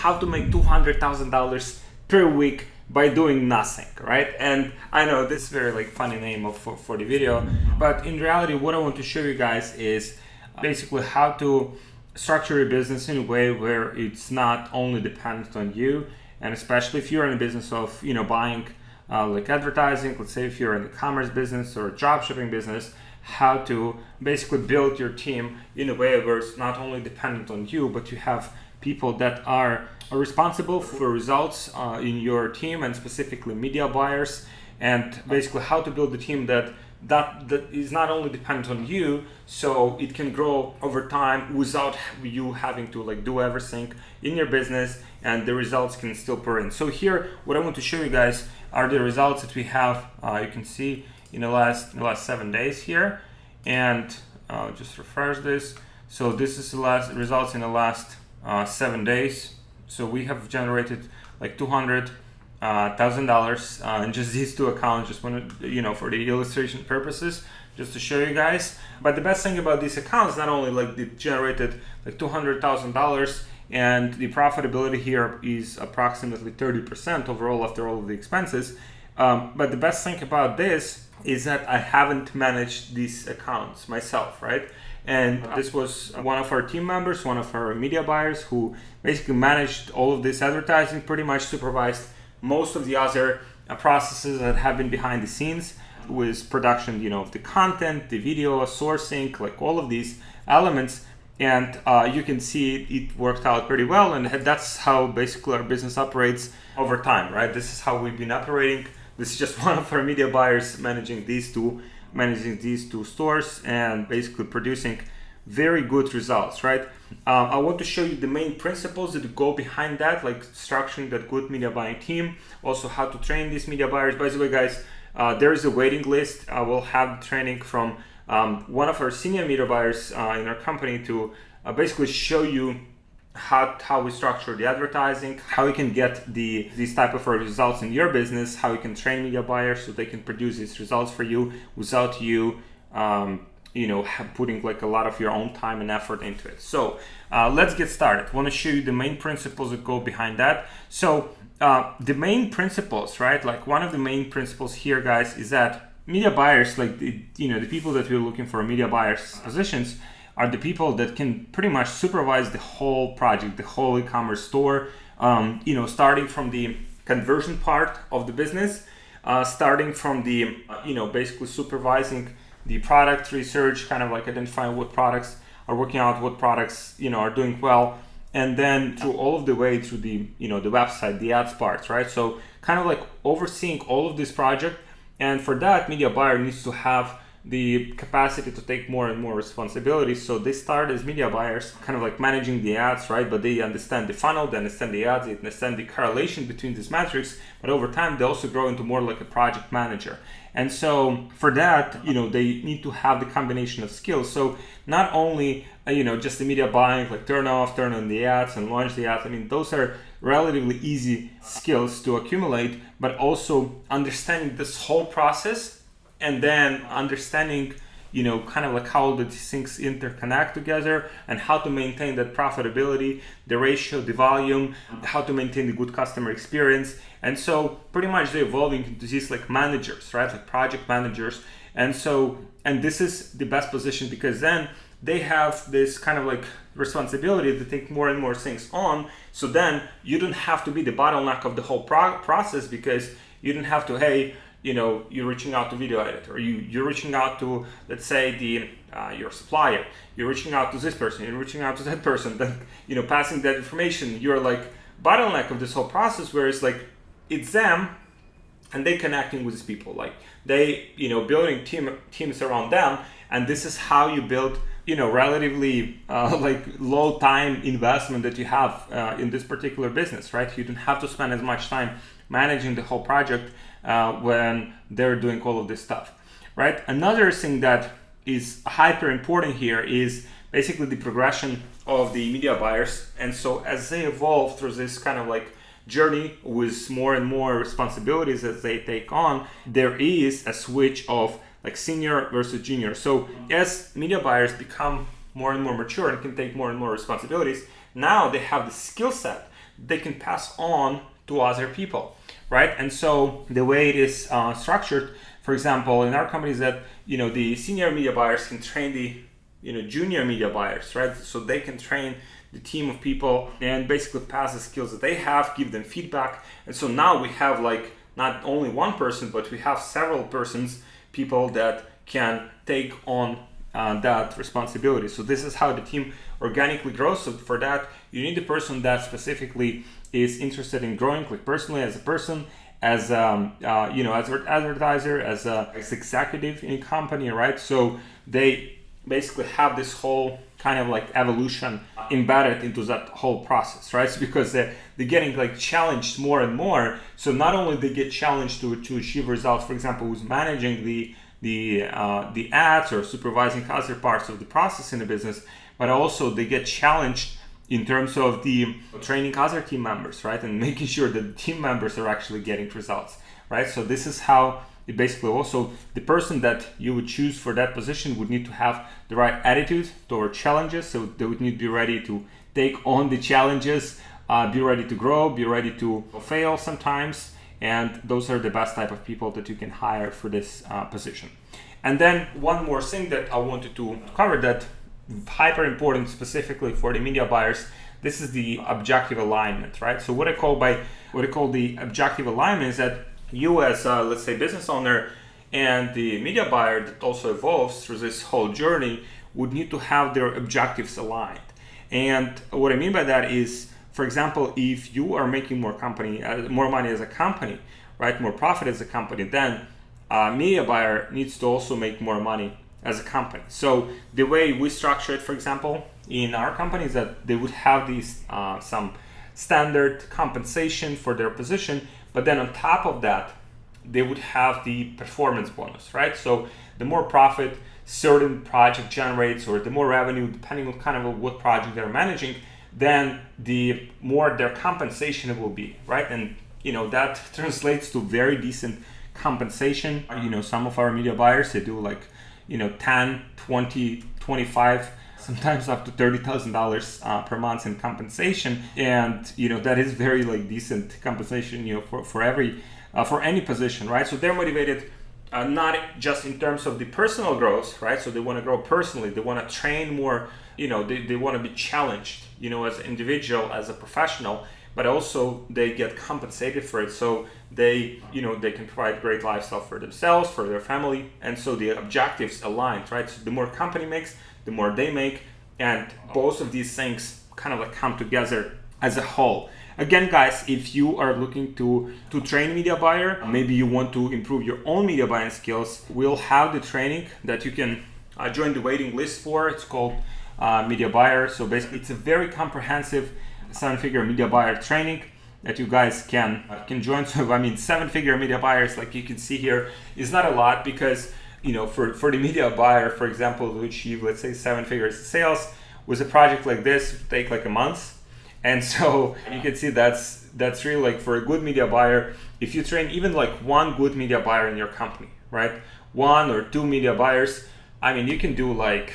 how to make $200,000 per week by doing nothing, right? And I know this is very like funny name for the video, but in reality, what I want to show you guys is basically how to structure your business in a way where it's not only dependent on you, and especially if you're in a business of buying like advertising. Let's say if you're in the commerce business or a drop shipping business, how to basically build your team in a way where it's not only dependent on you, but you have people that are responsible for results in your team, and specifically media buyers, and basically how to build a team that is not only dependent on you, so it can grow over time without you having to like do everything in your business, and the results can still pour in. So here, what I want to show you guys are the results that we have. You can see in the last 7 days here, and just refresh this. So this is the last results in the last 7 days. So we have generated like $200,000 in just these two accounts. Just wanted, for the illustration purposes, just to show you guys. But the best thing about these accounts, not only like they generated like $200,000, and the profitability here is approximately 30% overall after all of the expenses. But the best thing about this is that I haven't managed these accounts myself, right? And this was one of our team members, one of our media buyers, who basically managed all of this advertising, pretty much supervised most of the other processes that have been behind the scenes with production, of the content, the video, sourcing, like all of these elements. And you can see it worked out pretty well, and that's how basically our business operates over time, right? This is how we've been operating. This is just one of our media buyers managing these two stores and basically producing very good results, right? I want to show you the main principles that go behind that, like structuring that good media buying team, also how to train these media buyers. By the way, guys, there is a waiting list. I will have training from one of our senior media buyers in our company to basically show you how we structure the advertising, how you can get these type of results in your business, how you can train media buyers so they can produce these results for you without you putting like a lot of your own time and effort into it. So let's get started. I want to show you the main principles that go behind that. So the main principles, right? Like one of the main principles here, guys, is that media buyers, like the people that we're looking for media buyers positions, are the people that can pretty much supervise the whole project, the whole e-commerce store, starting from the conversion part of the business, starting from the, basically supervising the product research, kind of like identifying what products are working out, what products, are doing well, and then through all of the way through the, the website, the ads parts, right? So kind of like overseeing all of this project. And for that, media buyer needs to have the capacity to take more and more responsibilities. So they start as media buyers, kind of like managing the ads, right? But they understand the funnel, they understand the ads, they understand the correlation between these metrics. But over time, they also grow into more like a project manager. And so for that, they need to have the combination of skills. So not only, just the media buying, like turn on the ads and launch the ads. I mean, those are relatively easy skills to accumulate, but also understanding this whole process, and then understanding, kind of like how these things interconnect together, and how to maintain that profitability, the ratio, the volume, how to maintain the good customer experience. And so pretty much they're evolving into these like managers, right? Like project managers. And this is the best position, because then they have this kind of like responsibility to take more and more things on. So then you don't have to be the bottleneck of the whole process, because you don't have to, hey, you're reaching out to video editor, you're reaching out to, let's say, your supplier, you're reaching out to this person, you're reaching out to that person, then, passing that information, you're like bottleneck of this whole process, whereas like it's them and they connecting with these people, like they, building teams around them. And this is how you build, relatively like low time investment that you have in this particular business, right? You don't have to spend as much time managing the whole project when they're doing all of this stuff, right? Another thing that is hyper important here is basically the progression of the media buyers. And so as they evolve through this kind of like journey with more and more responsibilities as they take on, there is a switch of like senior versus junior. So as media buyers become more and more mature and can take more and more responsibilities, now they have the skill set they can pass on to other people, right? And so the way it is structured, for example, in our company is that, the senior media buyers can train the, junior media buyers, right? So they can train the team of people and basically pass the skills that they have, give them feedback. And so now we have like not only one person, but we have several people that can take on that responsibility. So this is how the team organically grows. So for that, you need a person that specifically is interested in growing, like personally as a person, as as an advertiser, as executive in a company, right? So they basically have this whole kind of like evolution embedded into that whole process, right? So because they're getting like challenged more and more. So not only they get challenged to achieve results, for example, who's managing the ads or supervising other parts of the process in the business, but also they get challenged in terms of the training other team members, right? And making sure that the team members are actually getting results, right? So this is how it basically also, the person that you would choose for that position would need to have the right attitude toward challenges. So they would need to be ready to take on the challenges, be ready to grow, be ready to fail sometimes. And those are the best type of people that you can hire for this position. And then one more thing that I wanted to cover that hyper important specifically for the media buyers, this is the objective alignment, right? So what I call the objective alignment is that you as let's say business owner and the media buyer that also evolves through this whole journey would need to have their objectives aligned. And what I mean by that is, for example, if you are making more money as a company, right, more profit as a company, then a media buyer needs to also make more money as a company. So the way we structure it, for example, in our company is that they would have these some standard compensation for their position, but then on top of that, they would have the performance bonus, right? So the more profit certain project generates, or the more revenue, depending on kind of what project they're managing, then the more their compensation will be, right? And that translates to very decent compensation. Some of our media buyers, they do like 10, 20, 25, sometimes up to $30,000 per month in compensation, and that is very like decent compensation for any position, right? So they're motivated not just in terms of the personal growth, right? So they want to grow personally, they want to train more, they want to be challenged, as an individual, as a professional, but also they get compensated for it. So they can provide great lifestyle for themselves, for their family, and so the objectives aligned, right? So the more company makes, the more they make, and both of these things kind of like come together as a whole. Again, guys, if you are looking to train media buyer, maybe you want to improve your own media buying skills, we'll have the training that you can join the waiting list for. It's called Media Buyer. So basically, it's a very comprehensive 7-figure media buyer training that you guys can join. So 7-figure media buyers, like you can see here, is not a lot, because for the media buyer, for example, to achieve, let's say, 7 figures of sales with a project like this, it would take like a month. And so you can see that's really like, for a good media buyer, if you train even like one good media buyer in your company, right? 1 or 2 media buyers, you can do like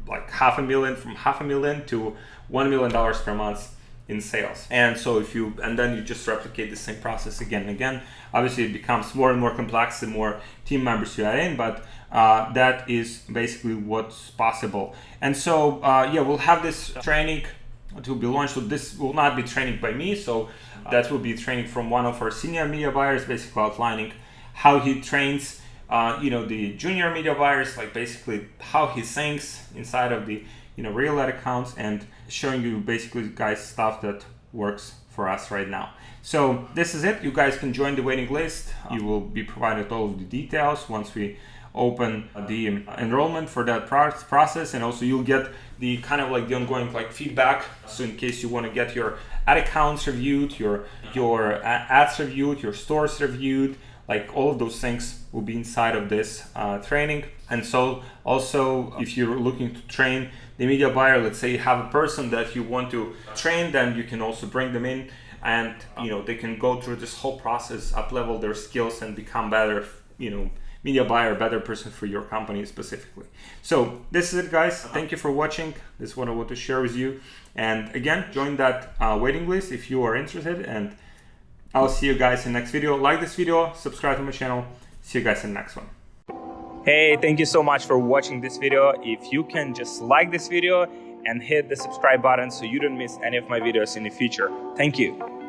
$500,000, from $500,000 to $1 million per month in sales. And so then you just replicate the same process again and again. Obviously it becomes more and more complex the more team members you add in, but that is basically what's possible. And so we'll have this training to be launched. So this will not be training by me, so that will be training from one of our senior media buyers, basically outlining how he trains the junior media buyers, like basically how he thinks inside of the real ad accounts, and showing you basically, guys, stuff that works for us right now. So this is it. You guys can join the waiting list. You will be provided all of the details once we open the enrollment for that process, and also you'll get the kind of like the ongoing like feedback. So in case you want to get your ad accounts reviewed, your ads reviewed, your stores reviewed, like all of those things will be inside of this training. And so also, if you're looking to train the media buyer, let's say you have a person that you want to train, then you can also bring them in, and they can go through this whole process, up level their skills, and become better, media buyer, a better person for your company specifically. So this is it, guys. Thank you for watching. This is what I want to share with you. And again, join that waiting list if you are interested, and I'll see you guys in the next video. Like this video, subscribe to my channel. See you guys in the next one. Hey, thank you so much for watching this video. If you can just like this video and hit the subscribe button so you don't miss any of my videos in the future. Thank you.